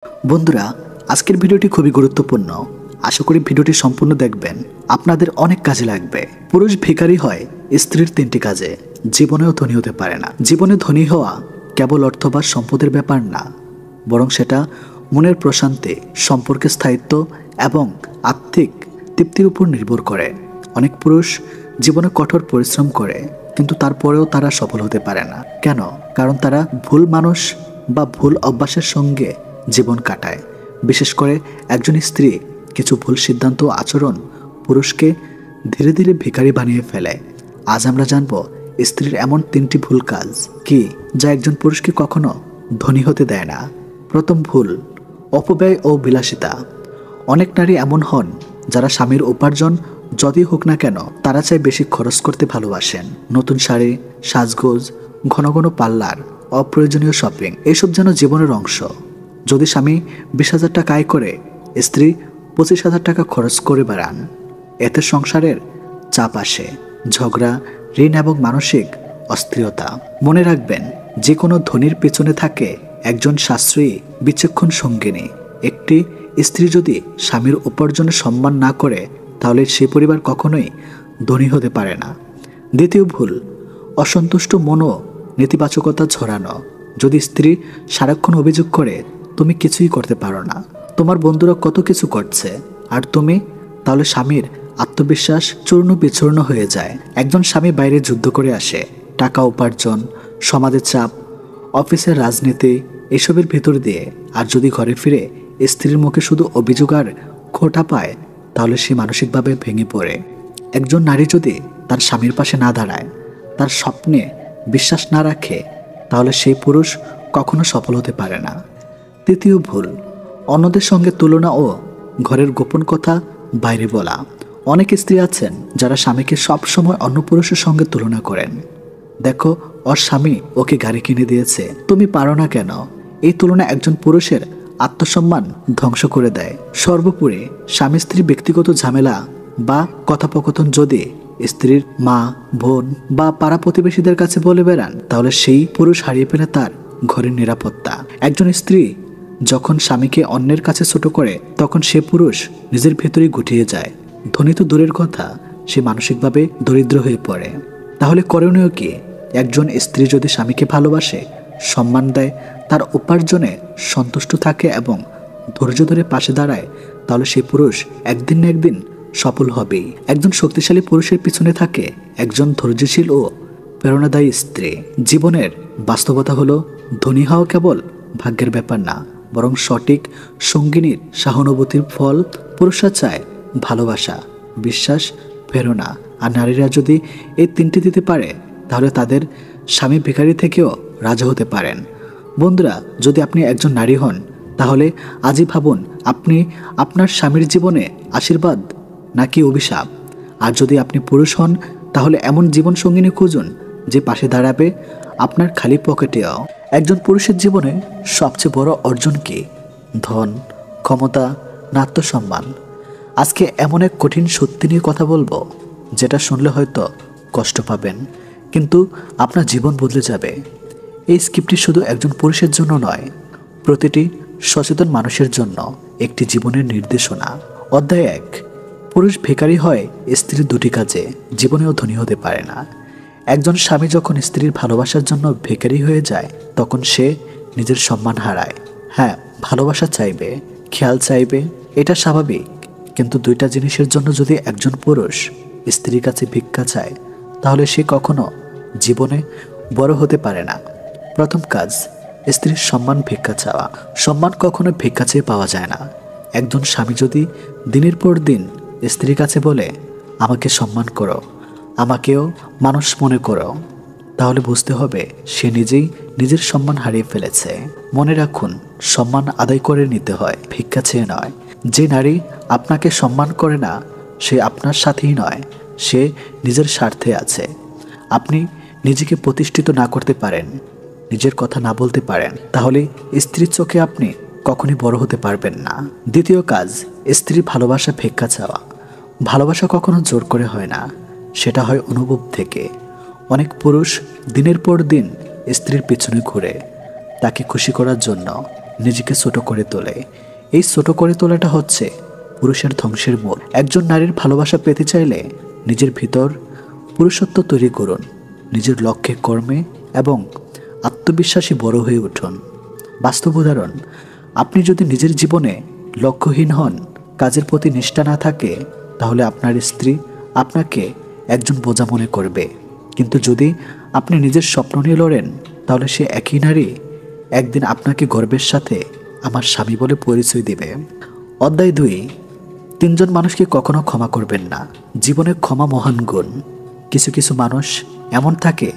বন্ধুরা, আজকের ভিডিওটি খুবই গুরুত্বপূর্ণ। আশা করি ভিডিওটি সম্পূর্ণ দেখবেন, আপনাদের অনেক কাজে লাগবে। পুরুষ ভিখারি হয় স্ত্রীর 3টি কাজে, জীবনেও ধনী হতে পারে না। জীবনে ধনী হওয়া কেবল অর্থ বা সম্পদের ব্যাপার না, বরং সেটা মনের প্রশান্তি, সম্পর্কের স্থায়িত্ব এবং আর্থিক তৃপ্তির উপর নির্ভর করে। অনেক পুরুষ জীবনে কঠোর পরিশ্রম করে, কিন্তু তারপরেও তারা সফল হতে পারে না। কেন? কারণ তারা ভুল মানুষ বা ভুল অভ্যাসের সঙ্গে জীবন কাটায়। বিশেষ করে একজন স্ত্রী কিছু ভুল সিদ্ধান্ত ও আচরণ পুরুষকে ধীরে ধীরে ভিখারি বানিয়ে ফেলে। আজ আমরা জানব স্ত্রীর এমন 3টি ভুল কাজ কি, যা একজন পুরুষকে কখনো ধনী হতে দেয় না। প্রথম ভুল, অপব্যয় ও বিলাসিতা। অনেক নারী এমন হন যারা স্বামীর উপার্জন যতই হোক না কেন তারা চাই বেশি খরচ করতে ভালোবাসেন। নতুন শাড়ি, সাজগোজ, ঘন ঘন পার্লার, অপ্রয়োজনীয় শপিং, এসব যেন জীবনের অংশ। যদি স্বামী 20,000 টাকা আয় করে, স্ত্রী 25,000 টাকা খরচ করে বেড়ান, এতে সংসারের চাপ আসে, ঝগড়া, ঋণ এবং মানসিক অস্থিরতা। মনে রাখবেন, যে কোনো ধনীর পেছনে থাকে একজন সাশ্রয়ী, বিচক্ষণ সঙ্গিনী। একটি স্ত্রী যদি স্বামীর উপার্জনে সম্মান না করে, তাহলে সে পরিবার কখনোই ধনী হতে পারে না। দ্বিতীয় ভুল, অসন্তুষ্ট মন ও নেতিবাচকতা ছড়ানো। যদি স্ত্রী সারাক্ষণ অভিযোগ করে তুমি কিছুই করতে পারো না, তোমার বন্ধুরা কত কিছু করছে আর তুমি, তাহলে স্বামীর আত্মবিশ্বাস চূর্ণ বিচূর্ণ হয়ে যায়। একজন স্বামী বাইরে যুদ্ধ করে আসে, টাকা উপার্জন, সমাজের চাপ, অফিসের রাজনীতি, এসবের ভেতর দিয়ে, আর যদি ঘরে ফিরে স্ত্রীর মুখে শুধু অভিযোগ আর খোঁটা পায়, তাহলে সে মানসিকভাবে ভেঙে পড়ে। একজন নারী যদি তার স্বামীর পাশে না দাঁড়ায়, তার স্বপ্নে বিশ্বাস না রাখে, তাহলে সেই পুরুষ কখনো সফল হতে পারে না। তৃতীয় ভুল, অন্যদের সঙ্গে তুলনা ও ঘরের গোপন কথা বাইরে বলা। অনেক স্ত্রী আছেন যারা স্বামীকে সবসময় অন্য পুরুষের সঙ্গে তুলনা করেন। দেখো, ওর স্বামী ওকে গাড়ি কিনে দিয়েছে, তুমি পারো না কেন? এই তুলনা একজন পুরুষের আত্মসম্মান ধ্বংস করে দেয়। সর্বোপরি, স্বামী স্ত্রী ব্যক্তিগত ঝামেলা বা কথোপকথন যদি স্ত্রীর মা, বোন বা পাড়া প্রতিবেশীদের কাছে বলে বেড়ান, তাহলে সেই পুরুষ হারিয়ে ফেলে তার ঘরের নিরাপত্তা। একজন স্ত্রী যখন স্বামীকে অন্যের কাছে ছোট করে, তখন সে পুরুষ নিজের ভেতরেই গুটিয়ে যায়। ধনী তো দূরের কথা, সে মানসিকভাবে দরিদ্র হয়ে পড়ে। তাহলে করণীয় কি? একজন স্ত্রী যদি স্বামীকে ভালোবাসে, সম্মান দেয়, তার উপার্জনে সন্তুষ্ট থাকে এবং ধৈর্য ধরে পাশে দাঁড়ায়, তাহলে সেই পুরুষ একদিন না একদিন সফল হবেই। একজন শক্তিশালী পুরুষের পিছনে থাকে একজন ধৈর্যশীল ও প্রেরণাদায়ী স্ত্রী। জীবনের বাস্তবতা হলো, ধনী হওয়া কেবল ভাগ্যের ব্যাপার না, বরং সঠিক সঙ্গিনীর সহানুভূতির ফল। পুরুষরা চায় ভালোবাসা, বিশ্বাস, প্রেরণা, আর নারীরা যদি এই 3টি দিতে পারে, তাহলে তাদের স্বামী ভিখারি থেকেও রাজা হতে পারেন। বন্ধুরা, যদি আপনি একজন নারী হন, তাহলে আজই ভাবুন, আপনি আপনার স্বামীর জীবনে আশীর্বাদ নাকি অভিশাপ। আর যদি আপনি পুরুষ হন, তাহলে এমন জীবন সঙ্গিনী খুঁজুন যে পাশে দাঁড়াবে আপনার খালি পকেটেও। একজন পুরুষের জীবনে সবচেয়ে বড় অর্জন কি? ধন, ক্ষমতা না আত্মসম্মান? আজকে এমন এক কঠিন সত্যি নিয়ে কথা বলবো, যেটা শুনলে হয়তো কষ্ট পাবেন, কিন্তু আপনার জীবন বদলে যাবে। এই স্ক্রিপ্টটি শুধু একজন পুরুষের জন্য নয়, প্রতিটি সচেতন মানুষের জন্য একটি জীবনের নির্দেশনা। অধ্যায় 1, পুরুষ ভিখারি হয় স্ত্রীর 2টি কাজে, জীবনেও ধনী হতে পারে না। একজন স্বামী যখন স্ত্রীর ভালোবাসার জন্য ভিখারি হয়ে যায়, তখন সে নিজের সম্মান হারায়। হ্যাঁ, ভালোবাসা চাইবে, খেয়াল চাইবে, এটা স্বাভাবিক, কিন্তু 2টা জিনিসের জন্য যদি একজন পুরুষ স্ত্রীর কাছে ভিক্ষা চায়, তাহলে সে কখনো জীবনে বড় হতে পারে না। প্রথম কাজ, স্ত্রীর সম্মান ভিক্ষা চাওয়া। সম্মান কখনো ভিক্ষা চেয়ে পাওয়া যায় না। একজন স্বামী যদি দিনের পর দিন স্ত্রীর কাছে বলে, আমাকে সম্মান করো, আমাকেও মানুষ মনে করো, তাহলে বুঝতে হবে সে নিজেই নিজের সম্মান হারিয়ে ফেলেছে। মনে রাখুন, সম্মান আদায় করে নিতে হয়, ভিক্ষা চেয়ে নয়। যে নারী আপনাকে সম্মান করে না, সে আপনার সাথেই নয়, সে নিজের স্বার্থে আছে। আপনি নিজেকে প্রতিষ্ঠিত না করতে পারেন, নিজের কথা না বলতে পারেন, তাহলে স্ত্রীর চোখে আপনি কখনই বড় হতে পারবেন না। দ্বিতীয় কাজ, স্ত্রীর ভালোবাসা ভিক্ষা চাওয়া। ভালোবাসা কখনো জোর করে হয় না, সেটা হয় অনুভব থেকে। অনেক পুরুষ দিনের পর দিন স্ত্রীর পিছনে ঘুরে, তাকে খুশি করার জন্য, নিজেকে ছোট করে তোলে। এই ছোট করে তোলাটা হচ্ছে পুরুষের ধ্বংসের মূল। একজন নারীর ভালোবাসা পেতে চাইলে নিজের ভিতর পুরুষত্ব তৈরি করুন, নিজের লক্ষ্যে কর্মে এবং আত্মবিশ্বাসী বড় হয়ে উঠুন। বাস্তব উদাহরণ, আপনি যদি নিজের জীবনে লক্ষ্যহীন হন, কাজের প্রতি নিষ্ঠা না থাকে, তাহলে আপনার স্ত্রী আপনাকে একজন বোঝা মনে করবে। কিন্তু যদি আপনি নিজের স্বপ্ন নিয়ে লড়েন, তাহলে সে একই নারী একদিন আপনাকে গর্বের সাথে আমার স্বামী বলে পরিচয় দিবে। অধ্যায় 2, 3 জন মানুষকে কখনো ক্ষমা করবেন না। জীবনে ক্ষমা মহান গুণ। কিছু কিছু মানুষ এমন থাকে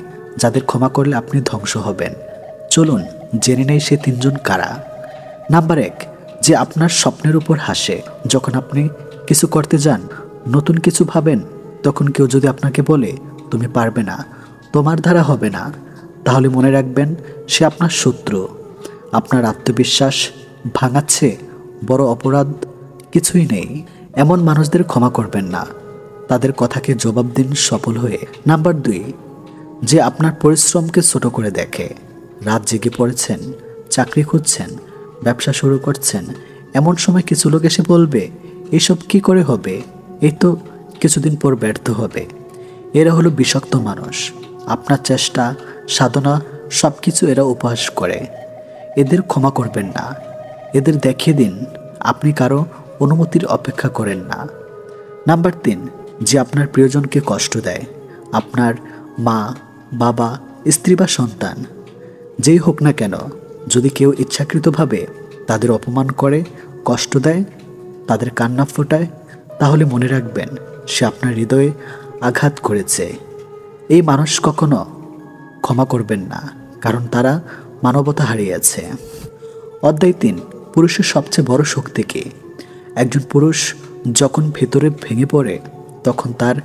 যাদের ক্ষমা করলে আপনি ধ্বংস হবেন। চলুন জেনে নেই সে 3 জন কারা। নাম্বার 1, যে আপনার স্বপ্নের উপর হাসে। যখন আপনি কিছু করতে যান, নতুন কিছু ভাবেন, তখন কেউ যদি আপনাকে বলে তুমি পারবে না, তোমার দ্বারা হবে না, তাহলে মনে রাখবেন সে আপনার শত্রু। আপনার আত্মবিশ্বাস ভাঙাচ্ছে বড় অপরাধ কিছুই নেই। এমন মানুষদের ক্ষমা করবেন না, তাদের কথাকে জবাব দিন সফল হয়ে। নাম্বার 2, যে আপনার পরিশ্রমকে ছোট করে দেখে। রাত জেগে পড়েছেন, চাকরি খুঁজছেন, ব্যবসা শুরু করছেন, এমন সময় কিছু লোক এসে বলবে এসব কি করে হবে, এই তো কিছুদিন পর ব্যর্থ হবে। এরা হলো বিষাক্ত মানুষ। আপনার চেষ্টা, সাধনা সব কিছু এরা উপহাস করে। এদের ক্ষমা করবেন না, এদের দেখিয়ে দিন আপনি কারো অনুমতির অপেক্ষা করেন না। নাম্বার 3, যে আপনার প্রিয়জনকে কষ্ট দেয়। আপনার মা, বাবা, স্ত্রী বা সন্তান, যেই হোক না কেন, যদি কেউ ইচ্ছাকৃতভাবে তাদের অপমান করে, কষ্ট দেয়, তাদের কান্না ফোটায়, তাহলে মনে রাখবেন সে আপনার হৃদয়ে আঘাত করেছে। এই মানুষ কখনো ক্ষমা করবেন না, কারণ তারা মানবতা হারিয়েছে। অধ্যায় 3, পুরুষের সবচেয়ে বড় শক্তি কি? একজন পুরুষ যখন ভেতরে ভেঙে পড়ে, তখন তার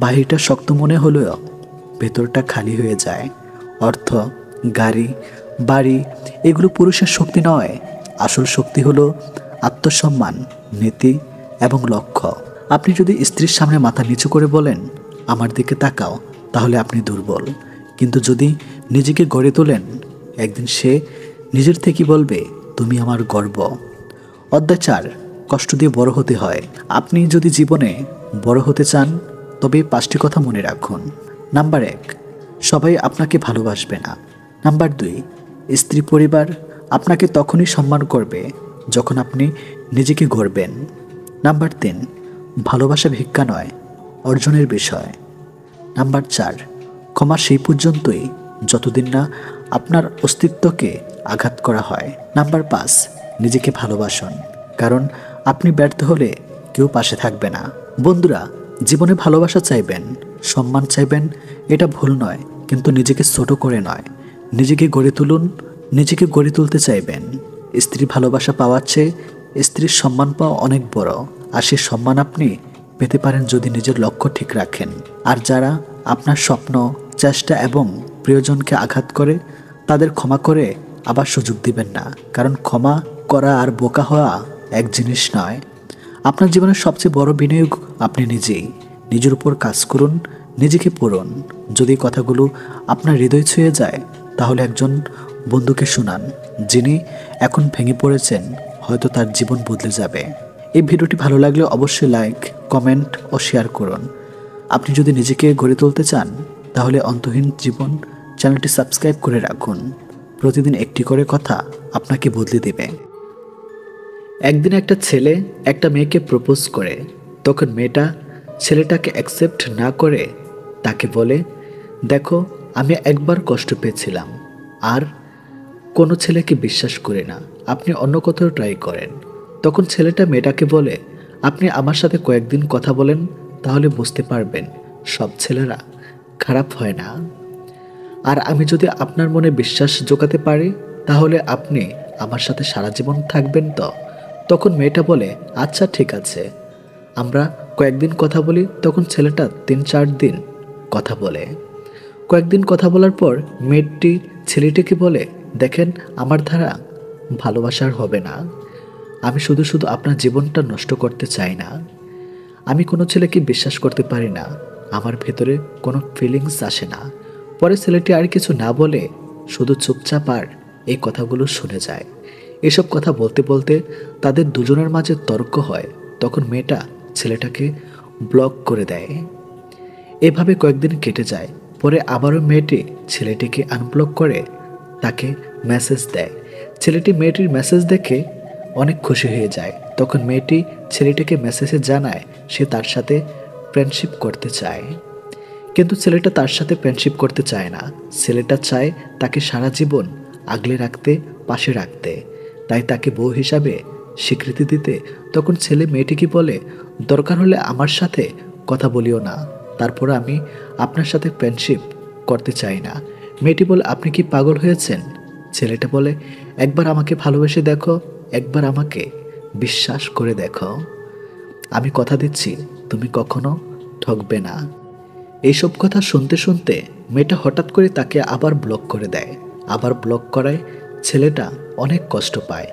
বাহিরটা শক্ত মনে হলেও ভেতরটা খালি হয়ে যায়। অর্থ, গাড়ি, বাড়ি এগুলো পুরুষের শক্তি নয়। আসল শক্তি হলো আত্মসম্মান, নীতি এবং লক্ষ্য। আপনি যদি স্ত্রীর সামনে মাথা নিচু করে বলেন আমার দিকে তাকাও, তাহলে আপনি দুর্বল। কিন্তু যদি নিজেকে গড়ে তোলেন, একদিন সে নিজের থেকেই বলবে তুমি আমার গর্ব। অধ্যায় 4, কষ্ট দিয়ে বড় হতে হয়। আপনি যদি জীবনে বড় হতে চান, তবে 5টি কথা মনে রাখুন। নাম্বার 1, সবাই আপনাকে ভালোবাসবে না। নাম্বার 2, স্ত্রী পরিবার আপনাকে তখনই সম্মান করবে যখন আপনি নিজেকে গড়বেন। নাম্বার 3, ভালোবাসা ভিক্ষা নয়, অর্জনের বিষয়। নাম্বার 4, ক্ষমা সেই পর্যন্তই যতদিন না আপনার অস্তিত্বকে আঘাত করা হয়। নাম্বার 5, নিজেকে ভালোবাসুন, কারণ আপনি ব্যর্থ হলে কেউ পাশে থাকবে না। বন্ধুরা, জীবনে ভালোবাসা চাইবেন, সম্মান চাইবেন, এটা ভুল নয়, কিন্তু নিজেকে ছোট করে নয়। নিজেকে গড়ে তুলুন। নিজেকে গড়ে তুলতে চাইবেন, স্ত্রীর ভালোবাসা পাওয়ার চেয়ে স্ত্রীর সম্মান পাওয়া অনেক বড়। আর সে সম্মান আপনি পেতে পারেন যদি নিজের লক্ষ্য ঠিক রাখেন। আর যারা আপনার স্বপ্ন, চেষ্টা এবং প্রিয়জনকে আঘাত করে, তাদের ক্ষমা করে আবার সুযোগ দিবেন না, কারণ ক্ষমা করা আর বোকা হওয়া এক জিনিস নয়। আপনার জীবনের সবচেয়ে বড় বিনিয়োগ আপনি নিজেই। নিজের উপর কাজ করুন, নিজেকে পড়ুন। যদি কথাগুলো আপনার হৃদয় ছুঁয়ে যায়, তাহলে একজন বন্ধুকে শোনান যিনি এখন ভেঙে পড়েছেন, হয়তো তার জীবন বদলে যাবে। এই ভিডিওটি ভালো লাগলে অবশ্যই লাইক, কমেন্ট ও শেয়ার করুন। আপনি যদি নিজেকে গড়ে তুলতে চান, তাহলে অন্তহীন জীবন চ্যানেলটি সাবস্ক্রাইব করে রাখুন। প্রতিদিন একটি করে কথা আপনাকে বদলে দেবে। একদিন একটা ছেলে একটা মেয়েকে প্রপোজ করে, তখন মেয়েটা ছেলেটাকে অ্যাকসেপ্ট না করে তাকে বলে, দেখো আমি একবার কষ্ট পেয়েছিলাম, আর কোনো ছেলেকে বিশ্বাস করি না, আপনি অন্য কোথাও ট্রাই করেন। তখন ছেলেটা মেয়েটাকে বলে, আপনি আমার সাথে কয়েকদিন কথা বলেন, তাহলে বুঝতে পারবেন সব ছেলেরা খারাপ হয় না। আর আমি যদি আপনার মনে বিশ্বাস জোগাতে পারি, তাহলে আপনি আমার সাথে সারা জীবন থাকবেন তো? তখন মেয়েটা বলে, আচ্ছা ঠিক আছে, আমরা কয়েকদিন কথা বলি। তখন ছেলেটা 3-4 দিন কথা বলে। কয়েকদিন কথা বলার পর মেয়েটি ছেলেটিকে বলে, দেখেন আমার দ্বারা ভালোবাসার হবে না, আমি শুধু শুধু আপনার জীবনটা নষ্ট করতে চাই না। আমি কোনো ছেলেকে বিশ্বাস করতে পারি না, আমার ভেতরে কোনো ফিলিংস আসে না। পরে ছেলেটি আর কিছু না বলে শুধু চুপচাপ আর এই কথাগুলো শুনে যায়। এসব কথা বলতে বলতে তাদের দুজনের মাঝে তর্ক হয়। তখন মেয়েটা ছেলেটাকে ব্লক করে দেয়। এভাবে কয়েকদিন কেটে যায়। পরে আবারও মেয়েটি ছেলেটিকে আনব্লক করে তাকে মেসেজ দেয়। ছেলেটি মেয়েটির মেসেজ দেখে অনেক খুশি হয়ে যায়। তখন মেয়েটি ছেলেটিকে মেসেজে জানায় সে তার সাথে ফ্রেন্ডশিপ করতে চায়। কিন্তু ছেলেটা তার সাথে ফ্রেন্ডশিপ করতে চায় না। ছেলেটা চায় তাকে সারা জীবন আগলে রাখতে, পাশে রাখতে, তাই তাকে বউ হিসাবে স্বীকৃতি দিতে। তখন ছেলে মেয়েটিকে বলে, দরকার হলে আমার সাথে কথা বলিও না, তারপর আমি আপনার সাথে ফ্রেন্ডশিপ করতে চাই না। মেয়েটি বলে, আপনি কি পাগল হয়েছেন? ছেলেটা বলে, একবার আমাকে ভালোবেসে দেখো, একবার আমাকে বিশ্বাস করে দেখো, আমি কথা দিচ্ছি তুমি কখনো ঠকবে না। এইসব কথা শুনতে শুনতে মেয়েটা হঠাৎ করে তাকে আবার ব্লক করে দেয়। আবার ব্লক করায় ছেলেটা অনেক কষ্ট পায়।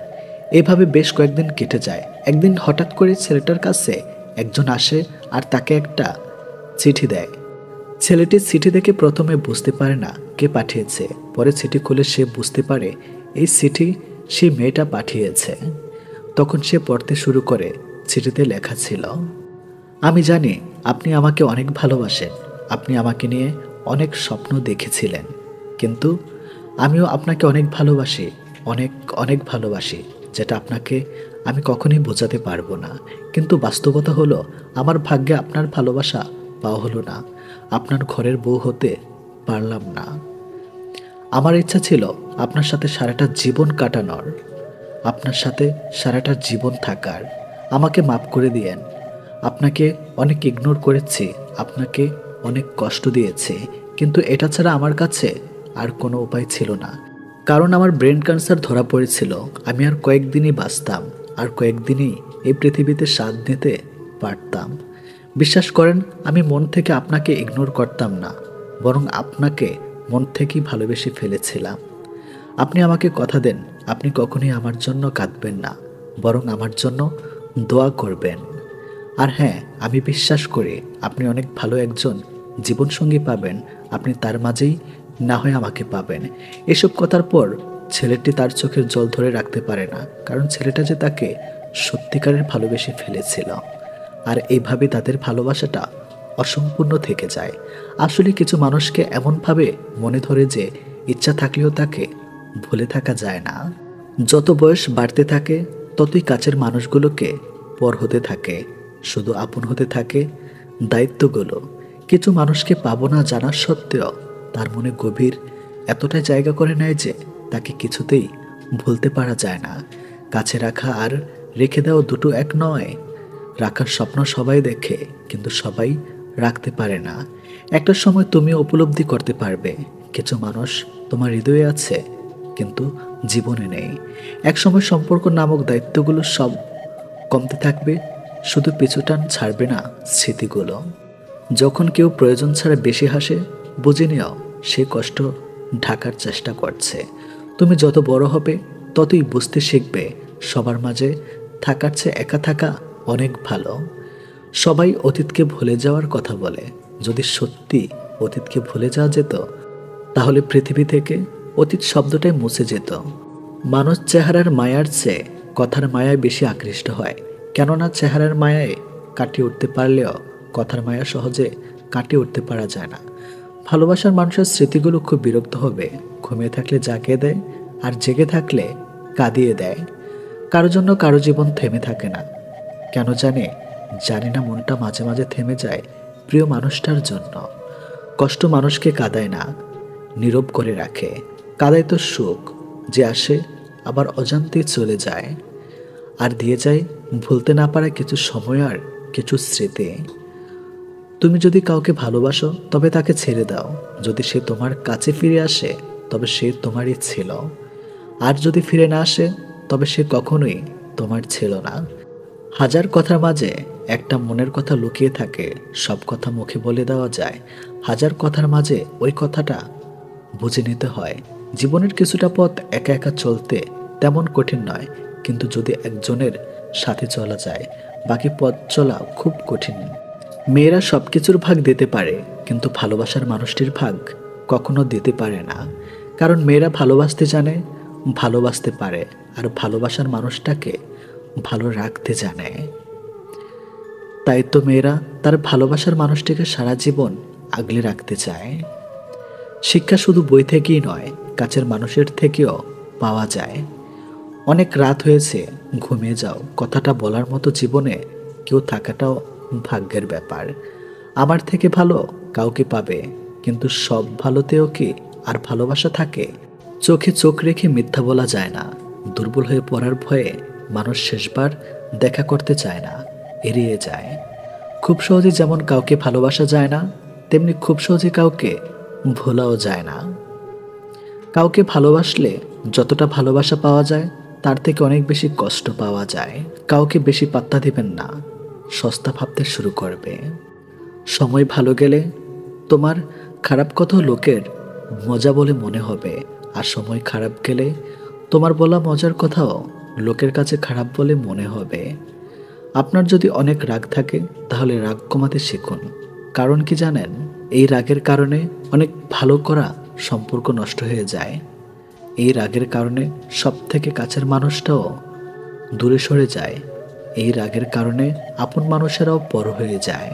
এভাবে বেশ কয়েকদিন কেটে যায়। একদিন হঠাৎ করে ছেলেটার কাছে একজন আসে আর তাকে একটা চিঠি দেয়। ছেলেটি চিঠি দেখে প্রথমে বুঝতে পারে না কে পাঠিয়েছে। পরে চিঠি খুলে সে বুঝতে পারে এই চিঠি সেই মেয়েটা পাঠিয়েছে। তখন সে পড়তে শুরু করে। চিঠিতে লেখা ছিল, আমি জানি আপনি আমাকে অনেক ভালোবাসেন, আপনি আমাকে নিয়ে অনেক স্বপ্ন দেখেছিলেন, কিন্তু আমিও আপনাকে অনেক ভালোবাসি, অনেক অনেক ভালোবাসি, যেটা আপনাকে আমি কখনোই বোঝাতে পারবো না। কিন্তু বাস্তবতা হলো আমার ভাগ্যে আপনার ভালোবাসা পাওয়া হলো না, আপনার ঘরের বউ হতে পারলাম না। আমার ইচ্ছা ছিল আপনার সাথে সারাটা জীবন কাটানোর, আপনার সাথে সারাটা জীবন থাকার। আমাকে মাফ করে দিয়েন। আপনাকে অনেক ইগনোর করেছি, আপনাকে অনেক কষ্ট দিয়েছি, কিন্তু এটা ছাড়া আমার কাছে আর কোনো উপায় ছিল না। কারণ আমার ব্রেন ক্যান্সার ধরা পড়েছিল। আমি আর কয়েকদিনই বাঁচতাম, আর কয়েকদিনই এই পৃথিবীতে স্বাদ নিতে পারতাম। বিশ্বাস করেন, আমি মন থেকে আপনাকে ইগনোর করতাম না, বরং আপনাকে মন থেকেই ভালোবেসে ফেলেছিলাম। আপনি আমাকে কথা দেন, আপনি কখনোই আমার জন্য কাঁদবেন না, বরং আমার জন্য দোয়া করবেন। আর হ্যাঁ, আমি বিশ্বাস করি আপনি অনেক ভালো একজন জীবনসঙ্গী পাবেন, আপনি তার মাঝেই না হয় আমাকে পাবেন। এসব কথার পর ছেলেটি তার চোখের জল ধরে রাখতে পারে না, কারণ ছেলেটা যে তাকে সত্যিকারের ভালোবেসে ফেলেছিল। আর এইভাবে তাদের ভালোবাসাটা অসম্পূর্ণ থেকে যায়। আসলে কিছু মানুষকে এমনভাবে মনে ধরে যে ইচ্ছা থাকলেও তাকে ভুলে থাকা যায় না। যত বয়স বাড়তে থাকে ততই কাছের মানুষগুলোকে পর হতে থাকে, শুধু আপন হতে থাকে দায়িত্বগুলো। কিছু মানুষকে পাবো না জানার সত্ত্বেও তার মনে গভীর এতটাই জায়গা করে নেয় যে তাকে কিছুতেই ভুলতে পারা যায় না। কাছে রাখা আর রেখে দেওয়া দুটো এক নয়। রাখার স্বপ্ন সবাই দেখে, কিন্তু সবাই রাখতে পারে না। একটা সময় তুমি উপলব্ধি করতে পারবে কিছু মানুষ তোমার হৃদয়ে আছে, কিন্তু জীবনে নেই। এক সময় সম্পর্ক নামক দায়িত্বগুলো সব কমতে থাকবে, শুধু পিছুটান ছাড়বে না স্মৃতিগুলো। যখন কেউ প্রয়োজন ছাড়া বেশি হাসে, বুঝে নিও সে কষ্ট ঢাকার চেষ্টা করছে। তুমি যত বড় হবে ততই বুঝতে শিখবে সবার মাঝে থাকার চেয়ে একা থাকা অনেক ভালো। সবাই অতীতকে ভুলে যাওয়ার কথা বলে। যদি সত্যি অতীতকে ভুলে যাওয়া যেত, তাহলে পৃথিবী থেকে অতীত শব্দটাই মুছে যেত। মানুষ চেহারার মায়ার চেয়ে কথার মায়ায় বেশি আকৃষ্ট হয়, কেননা চেহারার মায়ায় কাটিয়ে উঠতে পারলেও কথার মায়া সহজে কাটিয়ে উঠতে পারা যায় না। ভালোবাসার মানুষের স্মৃতিগুলো খুব বিরক্ত হবে। ঘুমিয়ে থাকলে জাগিয়ে দেয়, আর জেগে থাকলে কাঁদিয়ে দেয়। কারো জন্য কারো জীবন থেমে থাকে না, কেন জানি না মনটা মাঝে মাঝে থেমে যায় প্রিয় মানুষটার জন্য। কষ্ট মানুষকে কাঁদায় না, নীরব করে রাখে। কাঁদায় তো সুখ, যে আসে আবার অজান্তেই চলে যায়, আর দিয়ে যায় ভুলতে না পারা কিছু সময় আর কিছু স্মৃতি। তুমি যদি কাউকে ভালোবাসো তবে তাকে ছেড়ে দাও। যদি সে তোমার কাছে ফিরে আসে তবে সে তোমারই ছিল, আর যদি ফিরে না আসে তবে সে কখনোই তোমার ছিল না। হাজার কথার মাঝে একটা মনের কথা লুকিয়ে থাকে, সব কথা মুখে বলে দেওয়া যায়। হাজার কথার মাঝে ওই কথাটা বুঝে নিতে হয়। জীবনের কিছুটা পথ একা একা চলতে তেমন কঠিন নয়, কিন্তু যদি একজনের সাথে চলা যায়, বাকি পথ চলা খুব কঠিন। মেয়েরা সব কিছুর ভাগ দিতে পারে, কিন্তু ভালোবাসার মানুষটির ভাগ কখনো দিতে পারে না। কারণ মেয়েরা ভালোবাসতে জানে, ভালোবাসতে পারে আর ভালোবাসার মানুষটাকে ভালো রাখতে জানে। তাই তো মেয়েরা তার ভালোবাসার মানুষটিকে সারা জীবন আগলে রাখতে চায়। শিক্ষা শুধু বই থেকেই নয়, কাছের মানুষের থেকেও পাওয়া যায়। অনেক রাত হয়েছে, ঘুমিয়ে যাও কথাটা বলার মতো জীবনে কেউ থাকাটাও ভাগ্যের ব্যাপার। আমার থেকে ভালো কাউকে পাবে, কিন্তু সব ভালোতেও কি আর ভালোবাসা থাকে? চোখে চোখ রেখে মিথ্যা বলা যায় না। দুর্বল হয়ে পড়ার ভয়ে মানুষ শেষবার দেখা করতে চায় না, এড়িয়ে যায়। খুব সহজে যেমন কাউকে ভালোবাসা যায় না, তেমনি খুব সহজে কাউকে ভোলাও যায় না। কাউকে ভালোবাসলে যতটা ভালোবাসা পাওয়া যায় তার থেকে অনেক বেশি কষ্ট পাওয়া যায়। কাউকে বেশি পাত্তা দিবেন না, সস্তা ভাবতে শুরু করবে। সময় ভালো গেলে তোমার খারাপ কথা লোকের মজা বলে মনে হবে, আর সময় খারাপ গেলে তোমার বলা মজার কথাও লোকের কাছে খারাপ বলে মনে হবে। আপনার যদি অনেক রাগ থাকে তাহলে রাগ কমাতে শিখুন। কারণ কি জানেন? এই রাগের কারণে অনেক ভালো করা সম্পর্ক নষ্ট হয়ে যায়। এই রাগের কারণে সব থেকে কাছের মানুষটাও দূরে সরে যায়। এই রাগের কারণে আপন মানুষেরাও পর হয়ে যায়।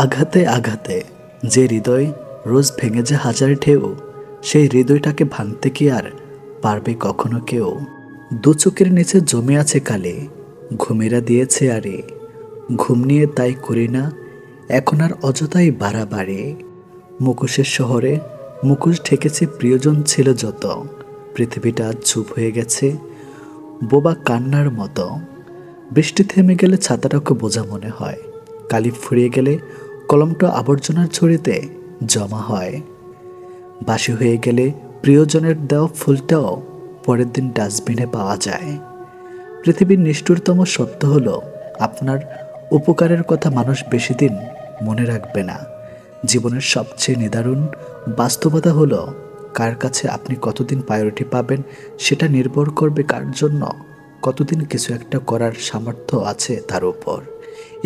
আঘাতে আঘাতে যে হৃদয় রোজ ভেঙে যায় হাজার ঢেউ, সেই হৃদয়টাকে ভাঙতে কি আর পারবে কখনো কেউ? দু চোখের নিচে জমে আছে কালে, ঘুমেরা দিয়েছে আরে। ঘুম নিয়ে তাই করি না এখন আর অযথাই বাড়াবাড়ি। মুখোশের শহরে মুখোশ ঢেকেছে প্রিয়জন ছিল যত। পৃথিবীটা আজ চুপ হয়ে গেছে বোবা কান্নার মতো। বৃষ্টি থেমে গেলে ছাতাটাকে বোঝা মনে হয়। কালি ফুরিয়ে গেলে কলমটা আবর্জনার ঝুড়িতে জমা হয়। বাসি হয়ে গেলে প্রিয়জনের দেওয়া ফুলটাও পরের দিন ডাস্টবিনে পাওয়া যায়। পৃথিবীর নিষ্ঠুরতম সত্য হলো, আপনার উপকারের কথা মানুষ বেশি দিন মনে রাখবে না। জীবনের সবচেয়ে নিদারুণ বাস্তবতা হলো, কার কাছে আপনি কতদিন প্রায়োরিটি পাবেন সেটা নির্ভর করবে কার জন্য কতদিন কিছু একটা করার সামর্থ্য আছে তার উপর।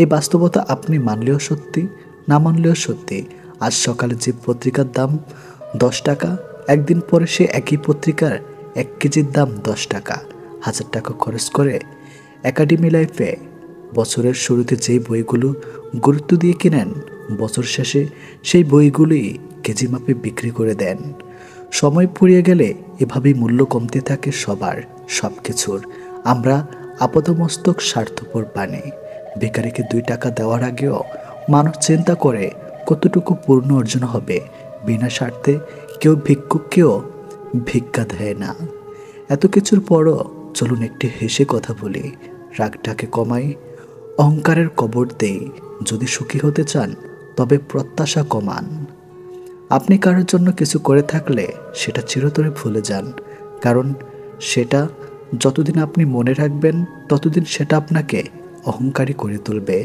এই বাস্তবতা আপনি মানলেও সত্যি, না মানলেও সত্যি। আজ সকালে যে পত্রিকার দাম 10 টাকা, একদিন পরে সে একই পত্রিকার 1 কেজির দাম 10 টাকা। 1000 টাকা খরচ করে একাডেমি লাইফে বছরের শুরুতে যেই বইগুলো গুরুত্ব দিয়ে কেনেন, বছর শেষে সেই বইগুলোই কেজি মাপে বিক্রি করে দেন। সময় ফুরিয়ে গেলে এভাবেই মূল্য কমতে থাকে সবার, সব কিছুর। আমরা আপাতমস্তক স্বার্থপর বানি। ভিখারিকে 2 টাকা দেওয়ার আগেও মানুষ চিন্তা করে কতটুকু পূর্ণ অর্জন হবে। বিনা স্বার্থে কেউ ভিক্ষুককেও ভিক্ষা দেয় না। এত কিছুর পরও চলুন একটি হেসে কথা বলি, রাগটাকে কমাই, অহংকারের কবর দেই। যদি সুখী হতে চান তবে প্রত্যাশা কমান। আপনি কারোর জন্য কিছু করে থাকলে সেটা চিরতরে ভুলে যান, কারণ সেটা যতদিন আপনি মনে রাখবেন ততদিন সেটা আপনাকে অহংকারী করে তুলবে।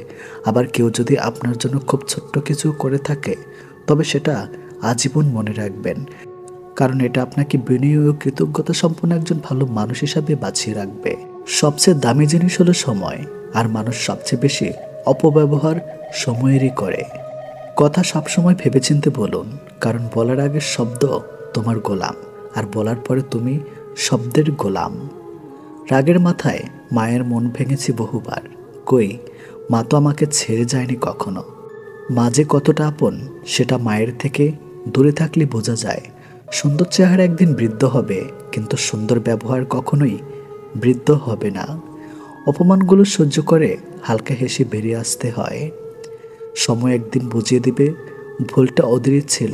আবার কেউ যদি আপনার জন্য খুব ছোট্ট কিছু করে থাকে তবে সেটা আজীবন মনে রাখবেন, কারণ এটা আপনাকে বিনয়ী ও কৃতজ্ঞতা সম্পন্ন একজন ভালো মানুষ হিসাবে বাঁচিয়ে রাখবে। সবচেয়ে দামি জিনিস হলো সময়, আর মানুষ সবচেয়ে বেশি অপব্যবহার সময়েরই করে। কথা সবসময় ভেবেচিন্তে বলুন, কারণ বলার আগে শব্দ তোমার গোলাম, আর বলার পরে তুমি শব্দের গোলাম। রাগের মাথায় মায়ের মন ভেঙেছি বহুবার, কই মা তো আমাকে ছেড়ে যায়নি কখনো। মা যে কতটা আপন সেটা মায়ের থেকে দূরে থাকলে বোঝা যায়। সুন্দর চেহারা একদিন বৃদ্ধ হবে, কিন্তু সুন্দর ব্যবহার কখনোই বৃদ্ধ হবে না। অপমানগুলো সহ্য করে হালকা হেসে বেরিয়ে আসতে হয়। সময় একদিন বুঝিয়ে দিবে ভুলটা ওদেরই ছিল,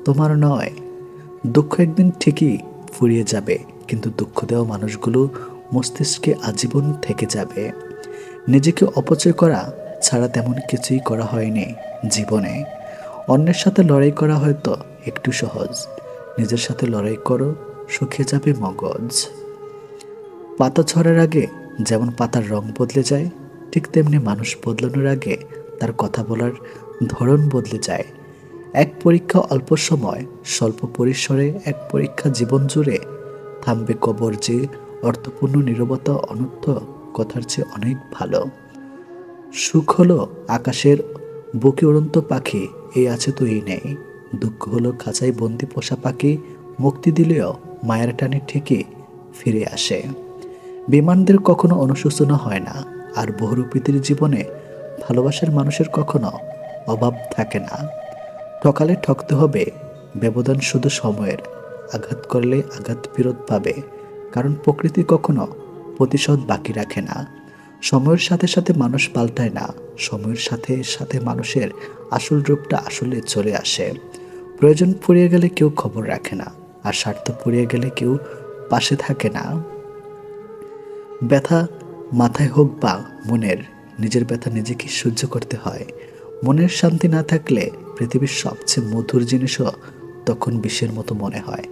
তোমার নয়। দুঃখ একদিন ঠিকই ফুরিয়ে যাবে, কিন্তু দুঃখ দেওয়া মানুষগুলো মস্তিষ্কে আজীবন থেকে যাবে। নিজেকে অপচয় করা ছাড়া তেমন কিছুই করা হয়নি জীবনে। অন্যের সাথে লড়াই করা হয়তো একটু সহজ, নিজের সাথে লড়াই করো, শুকিয়ে যাবে মগজ। পাতা ঝরার আগে যেমন পাতার রং বদলে যায়, ঠিক তেমনি মানুষ বদলানোর আগে তার কথা বলার ধরন বদলে যায়। এক পরীক্ষা অল্প সময়, স্বল্প পরিসরে এক পরীক্ষা জীবন জুড়ে থামবে কবর যে অর্থপূর্ণ নীরবতা অনর্থ কথার চেয়ে অনেক ভালো। সুখ হলো আকাশের বুকে উড়ন্ত পাখি, এই আছে তো এই নেই। দুঃখ হলো খাঁচায় বন্দি পোষা পাখি, মুক্তি দিলেও মায়ের টানে ঠিকই ফিরে আসে। বেঈমানদের কখনো অনুশোচনা হয় না, আর বহুরূপীদের জীবনে ভালোবাসার মানুষের কখনো অভাব থাকে না। ঠকালে ঠকতে হবে, ব্যবধান শুধু সময়ের। আঘাত করলে আঘাত ফেরত পাবে, কারণ প্রকৃতি কখনো প্রতিশোধ বাকি রাখে না। সময়ের সাথে সাথে মানুষ পাল্টায় না, সময়ের সাথে সাথে মানুষের আসল রূপটা আসলে চলে আসে। প্রয়োজন ফুরিয়ে গেলে কেউ খবর রাখে না, আর স্বার্থ ফুরিয়ে গেলে কেউ পাশে থাকে না। ব্যথা মাথায় হোক বা মনের, নিজের ব্যথা নিজেকে সহ্য করতে হয়। মনের শান্তি না থাকলে পৃথিবীর সবচেয়ে মধুর জিনিসও তখন বিষের মতো মনে হয়।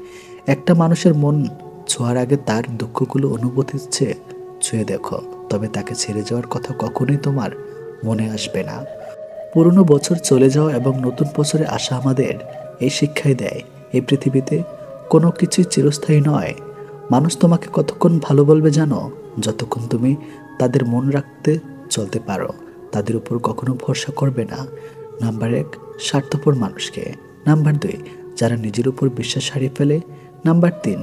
একটা মানুষের মন ছোঁয়ার আগে তার দুঃখগুলো অনুভূতির চেয়ে ছুঁয়ে দেখো, তবে তাকে ছেড়ে যাওয়ার কথা কখনোই তোমার মনে আসবে না। পুরনো বছর চলে যাওয়া এবং নতুন বছরে আসা আমাদের এই শিক্ষাই দেয়, এই পৃথিবীতে কোনো কিছুই চিরস্থায়ী নয়। মানুষ তোমাকে কতক্ষণ ভালো বলবে জানো? যতক্ষণ তুমি তাদের মন রাখতে চলতে পারো। তাদের উপর কখনো ভরসা করবে না। নাম্বার 1, স্বার্থপর মানুষকে। নাম্বার 2, যারা নিজের উপর বিশ্বাস হারিয়ে ফেলে। নাম্বার 3,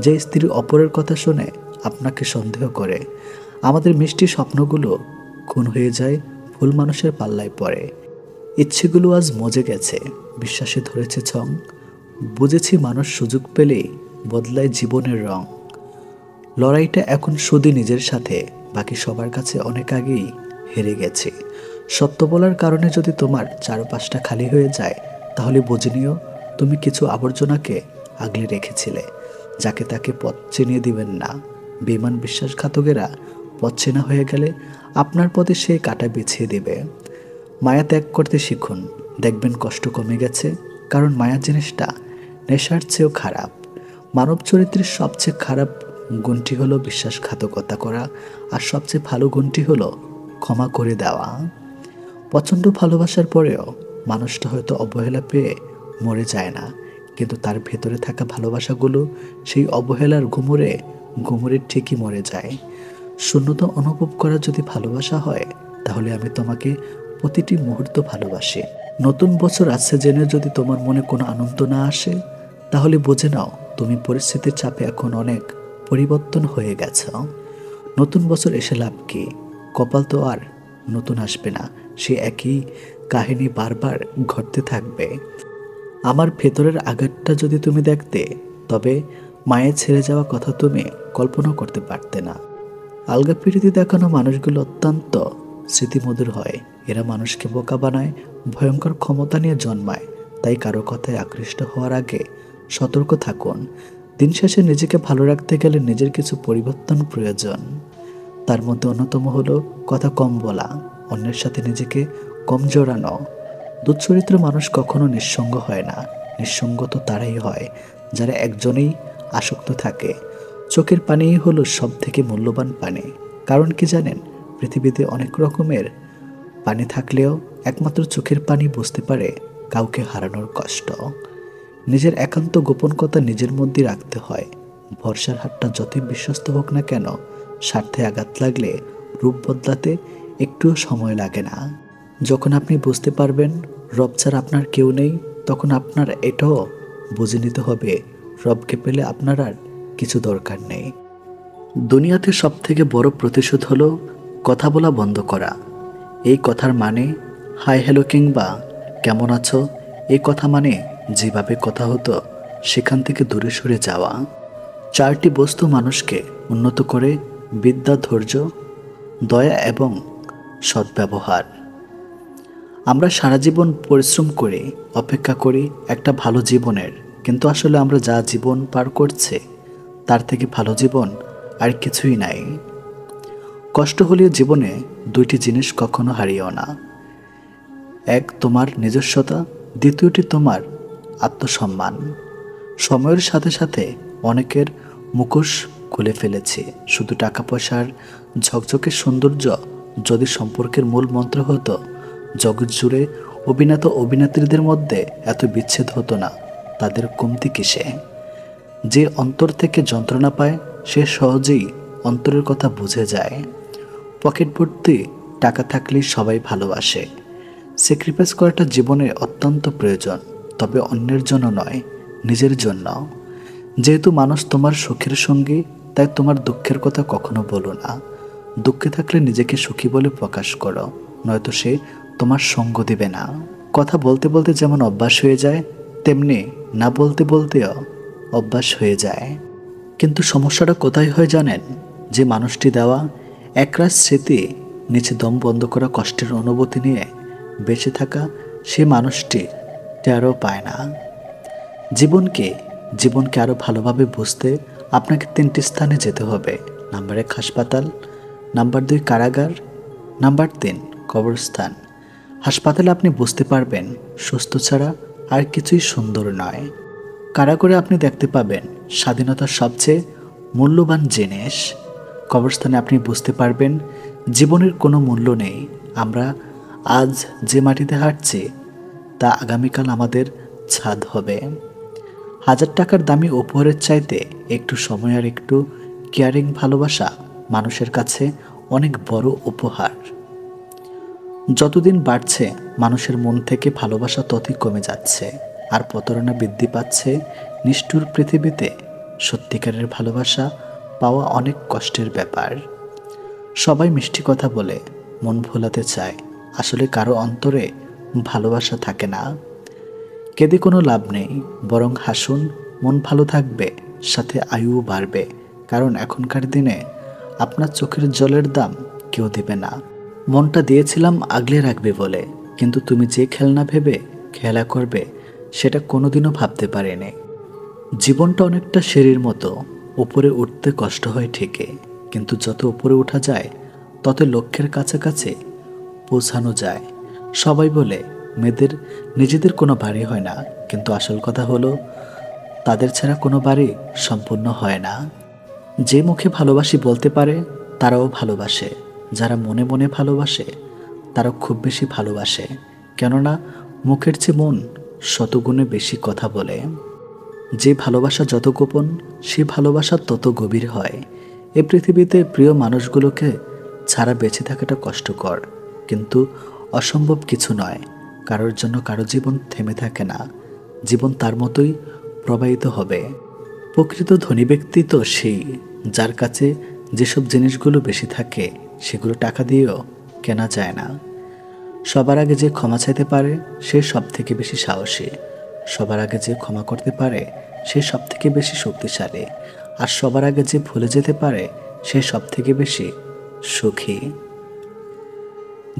যে স্ত্রী অপরের কথা শুনে আপনাকে সন্দেহ করে। আমাদের মিষ্টি স্বপ্নগুলো খুন হয়ে যায়, ভুল মানুষের পাল্লায় পড়ে। ইচ্ছেগুলো আজ মজে গেছে, বিশ্বাসে ধরেছে ছং। বুঝেছি মানুষ সুযোগ পেলেই বদলায় জীবনের রং। লড়াইটা এখন শুধু নিজের সাথে, বাকি সবার কাছে অনেক আগেই হেরে গেছে। সত্য বলার কারণে যদি তোমার চারপাশটা খালি হয়ে যায়, তাহলে বুঝে নিও তুমি কিছু আবর্জনাকে আগলে রেখেছিলে। যাকে তাকে পথ চিনিয়ে দিবেন না। বেঈমান বিশ্বাসঘাতকেরা পথ চেনা হয়ে গেলে আপনার পথে সেই কাঁটা বিছিয়ে দেবে। মায়া ত্যাগ করতে শিখুন, দেখবেন কষ্ট কমে গেছে। কারণ মায়া জিনিসটা নেশার চেয়েও খারাপ। মানব চরিত্রের সবচেয়ে খারাপ গুণটি হলো বিশ্বাসঘাতকতা করা, আর সবচেয়ে ভালো গুণটি হলো ক্ষমা করে দেওয়া। প্রচণ্ড ভালোবাসার পরেও মানুষটা হয়তো অবহেলা পেয়ে মরে যায় না, কিন্তু তার ভেতরে থাকা ভালোবাসাগুলো সেই অবহেলার গুমরে ঠিকই মরে যায়। শূন্যতা অনুভব করা যদি ভালোবাসা হয়, তাহলে আমি তোমাকে প্রতিটি মুহূর্ত ভালোবাসি। নতুন বছর আসছে জেনে যদি তোমার মনে কোনো আনন্দ না আসে, তাহলে বুঝে নাও তুমি পরিস্থিতির চাপে এখন অনেক পরিবর্তন হয়ে গেছে। নতুন বছর এসে লাভ কি? কপাল তো আর নতুন আসবে না, সে একই কাহিনী বারবার ঘটতে থাকবে। আমার ভেতরের আঘাতটা যদি তুমি দেখতে, তবে মায়ের ছেড়ে যাওয়া কথা তুমি কল্পনা করতে পারতে না। আলগা প্রীতি দেখানো মানুষগুলো অত্যন্ত স্মৃতিমধুর হয়। এরা মানুষকে বোকা বানায়, ভয়ঙ্কর ক্ষমতা নিয়ে জন্মায়। তাই কারো কথায় আকৃষ্ট হওয়ার আগে সতর্ক থাকুন। দিন শেষে নিজেকে ভালো রাখতে গেলে নিজের কিছু পরিবর্তন প্রয়োজন। তার মধ্যে অন্যতম হলো কথা কম বলা, অন্যের সাথে নিজেকে কম জড়ানো। দুশ্চরিত্র মানুষ কখনো নিঃসঙ্গ হয় না। নিঃসঙ্গ তো তারাই হয় যারা একজনেই আসক্ত থাকে। চোখের পানিই হলো সব থেকে মূল্যবান পানি। কারণ কি জানেন, পৃথিবীতে অনেক রকমের পানি থাকলেও একমাত্র চোখের পানি বুঝতে পারে কাউকে হারানোর কষ্ট। নিজের একান্ত গোপন কথা নিজের মধ্যে রাখতে হয়। ভরসার হাতটা যতই বিশ্বস্ত হোক না কেন, স্বার্থে আঘাত লাগলে রূপ বদলাতে একটুও সময় লাগে না। যখন আপনি বুঝতে পারবেন রব ছাড়া আপনার কেউ নেই, তখন আপনার এটাও বুঝে নিতে হবে রবকে পেলে আপনার আর কিছু দরকার নেই। দুনিয়াতে সবথেকে বড় প্রতিশোধ হলো কথা বলা বন্ধ করা। এই কথার মানে হাই হ্যালো কিংবা কেমন আছো, এই কথা মানে যেভাবে কথা হতো সেখান থেকে দূরে সরে যাওয়া। 4টি বস্তু মানুষকে উন্নত করে: বিদ্যা, ধৈর্য, দয়া এবং সদ্ব্যবহার। আমরা সারা জীবন পরিশ্রম করি, অপেক্ষা করি একটা ভালো জীবনের, কিন্তু আসলে আমরা যা জীবন পার করছে তার থেকে ভালো জীবন আর কিছুই নাই। কষ্ট হলেও জীবনে 2টি জিনিস কখনো হারিও না। 1, তোমার নিজস্বতা, দ্বিতীয়টি তোমার আত্মসম্মান। সময়ের সাথে সাথে অনেকের মুখোশ খুলে ফেলেছে। শুধু টাকা পয়সার ঝকঝকে সৌন্দর্য যদি সম্পর্কের মূল মন্ত্র হতো, জগৎ জুড়ে অভিনেতা অভিনেত্রীদের মধ্যে এত বিচ্ছেদ হতো না। তাদের কমতি কিসে? যে অন্তর থেকে যন্ত্রণা পায় সে সহজেই অন্তরের কথা বুঝে যায়। পকেট ভর্তি টাকা থাকলেই সবাই ভালোবাসে। স্যাক্রিফাইস করাটা জীবনে অত্যন্ত প্রয়োজন, তবে অন্যের জন্য নয়, নিজের জন্য। যেহেতু মানুষ তোমার সুখের সঙ্গী, তাই তোমার দুঃখের কথা কখনো বলো না। দুঃখে থাকলে নিজেকে সুখী বলে প্রকাশ করো, নয়তো সে তোমার সঙ্গ দিবে না। কথা বলতে বলতে যেমন অভ্যাস হয়ে যায়, তেমনি না বলতে বলতেও অভ্যাস হয়ে যায়। কিন্তু সমস্যাটা কোথায় হয় জানেন? যে মানুষটি দেওয়া একরাশ স্মৃতি, নিচে দম বন্ধ করা কষ্টের অনুভূতি নিয়ে বেঁচে থাকা সেই মানুষটি টেরও পায় না। জীবনকে জীবনকে আরও ভালোভাবে বুঝতে আপনাকে 3টি স্থানে যেতে হবে। নাম্বার 1 হাসপাতাল, নাম্বার 2 কারাগার, নাম্বার 3 কবরস্থান। হাসপাতালে আপনি বুঝতে পারবেন সুস্থ ছাড়া আর কিছুই সুন্দর নয়। কারাগারে আপনি দেখতে পাবেন স্বাধীনতার সবচেয়ে মূল্যবান জিনিস। কবরস্থানে আপনি বুঝতে পারবেন জীবনের কোনো মূল্য নেই। আমরা আজ যে মাটিতে হাঁটছি তা আগামীকাল আমাদের ছাদ হবে। 1000 টাকার দামি উপহারের চাইতে একটু সময় আর একটু কেয়ারিং ভালোবাসা মানুষের কাছে অনেক বড় উপহার। যতদিন বাড়ছে মানুষের মন থেকে ভালোবাসা ততই কমে যাচ্ছে, আর প্রতারণা বৃদ্ধি পাচ্ছে। নিষ্ঠুর পৃথিবীতে সত্যিকারের ভালোবাসা পাওয়া অনেক কষ্টের ব্যাপার। সবাই মিষ্টি কথা বলে মন ভোলাতে চায়, আসলে কারো অন্তরে ভালোবাসা থাকে না। কেঁদে কোনো লাভ নেই, বরং হাসুন, মন ভালো থাকবে, সাথে আয়ুও বাড়বে। কারণ এখনকার দিনে আপনার চোখের জলের দাম কেউ দেবে না। মনটা দিয়েছিলাম আগলে রাখবে বলে, কিন্তু তুমি যে খেলনা ভেবে খেলা করবে সেটা কোনোদিনও ভাবতে পারেনি। জীবনটা অনেকটা সিঁড়ির মতো, উপরে উঠতে কষ্ট হয় ঠিকই, কিন্তু যত উপরে ওঠা যায় তত লক্ষ্যের কাছাকাছি পৌঁছানো যায়। সবাই বলে মেয়েদের নিজেদের কোনো বাড়ি হয় না, কিন্তু আসল কথা হলো তাদের ছাড়া কোনো বাড়ি সম্পূর্ণ হয় না। যে মুখে ভালোবাসি বলতে পারে তারাও ভালোবাসে, যারা মনে মনে ভালোবাসে তারা খুব বেশি ভালোবাসে, কেননা মুখের চেয়ে মন শতগুণে বেশি কথা বলে। যে ভালোবাসা যত গোপন, সে ভালোবাসা তত গভীর হয়। এ পৃথিবীতে প্রিয় মানুষগুলোকে ছাড়া বেঁচে থাকাটা কষ্টকর, কিন্তু অসম্ভব কিছু নয়। কারোর জন্য কারো জীবন থেমে থাকে না, জীবন তার মতোই প্রবাহিত হবে। প্রকৃত ধনী ব্যক্তি তো সেই, যার কাছে যেসব জিনিসগুলো বেশি থাকে সেগুলো টাকা দিয়েও কেনা যায় না। সবার আগে যে ক্ষমা চাইতে পারে সে সব থেকে বেশি সাহসী। সবার আগে যে ক্ষমা করতে পারে সে সব থেকে বেশি শক্তিশালী। আর সবার আগে যে ভুলে যেতে পারে সে সব থেকে বেশি সুখী।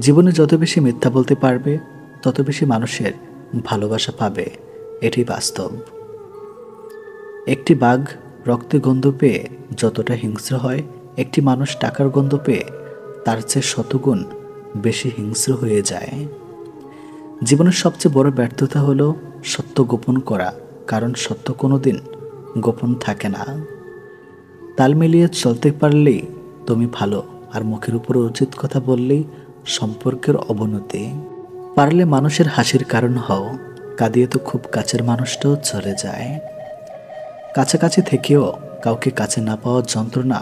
জীবনে যত বেশি মিথ্যা বলতে পারবে তত বেশি মানুষের ভালোবাসা পাবে, এটি বাস্তব। একটি বাঘ রক্তে গন্ধ পেয়ে যতটা হিংস্র হয়, একটি মানুষ টাকার গন্ধ পেয়ে তার চেয়ে শতগুণ বেশি হিংস্র হয়ে যায়। জীবনের সবচেয়ে বড় ব্যর্থতা হলো সত্য গোপন করা, কারণ সত্য কোনোদিন গোপন থাকে না। তাল মিলিয়ে চলতে পারলেই তুমি ভালো, আর মুখের উপর উচিত কথা বললেই সম্পর্কের অবনতি। পারলে মানুষের হাসির কারণ হও, কাঁদিয়ে তো খুব কাছের মানুষটাও চলে যায়। কাছাকাছি থেকেও কাউকে কাছে না পাওয়ার যন্ত্রণা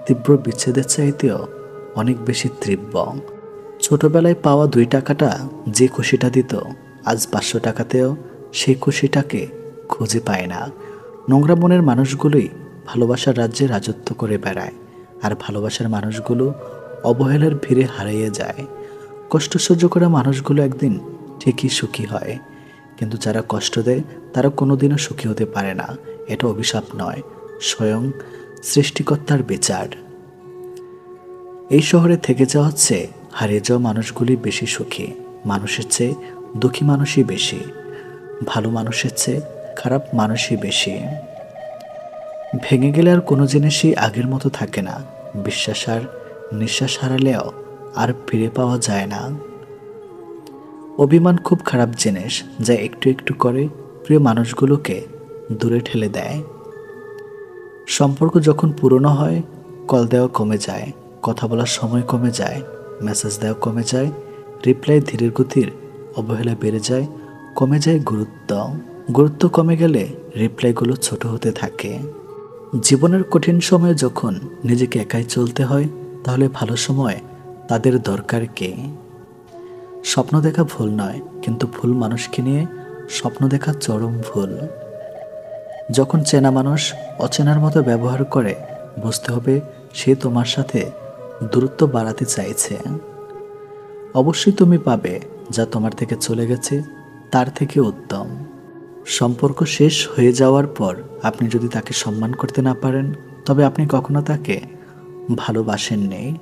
তীব্র বিচ্ছেদের চাইতেও অনেক বেশি তীব্র। ছোটবেলায় পাওয়া 2 টাকাটা যে খুশিটা দিত, আজ 500 টাকাতেও সেই খুশিটাকে খুঁজে পায় না। নোংরা মনের মানুষগুলোই ভালোবাসার রাজ্যে রাজত্ব করে বেড়ায়, আর ভালোবাসার মানুষগুলো অবহেলার ভিড়ে হারিয়ে যায়। কষ্ট সহ্য করা মানুষগুলো একদিন ঠিকই সুখী হয়, কিন্তু যারা কষ্ট দেয় তারা কোনোদিনও সুখী হতে পারে না। এটা অভিশাপ নয়, স্বয়ং সৃষ্টিকর্তার বিচার। এই শহরে থেকে যাওয়া হচ্ছে হারিয়ে যাওয়া মানুষগুলি বেশি সুখী। মানুষের চেয়ে দুঃখী মানুষই বেশি, ভালো মানুষের চেয়ে খারাপ মানুষই বেশি। ভেঙে গেলে আর কোনো জিনিসই আগের মতো থাকে না। বিশ্বাস আর নিঃশ্বাস হারালেও আর ফিরে পাওয়া যায় না। অভিমান খুব খারাপ জিনিস, যা একটু একটু করে প্রিয় মানুষগুলোকে দূরে ঠেলে দেয়। সম্পর্ক যখন পুরনো হয়, কল দেওয়া কমে যায়, কথা বলার সময় কমে যায়, মেসেজ দেওয়া কমে যায়, রিপ্লাই ধীরের গতির, অবহেলা বেড়ে যায়, কমে যায় গুরুত্ব কমে গেলে রিপ্লাইগুলো ছোট হতে থাকে। জীবনের কঠিন সময়ে যখন নিজেকে একাই চলতে হয়, তাহলে ভালো সময় তাদের দরকার কে? স্বপ্ন দেখা ভুল নয়, কিন্তু ভুল মানুষকে নিয়ে স্বপ্ন দেখা চরম ভুল। যখন চেনা মানুষ অচেনার মতো ব্যবহার করে, বুঝতে হবে সে তোমার সাথে দূরত্ব বাড়াতে চাইছে। অবশ্যই তুমি পাবে যা তোমার থেকে চলে গেছে তার থেকে উত্তম। সম্পর্ক শেষ হয়ে যাওয়ার পর আপনি যদি তাকে সম্মান করতে না পারেন, তবে আপনি কখনো তাকে ভালোবাসেননি।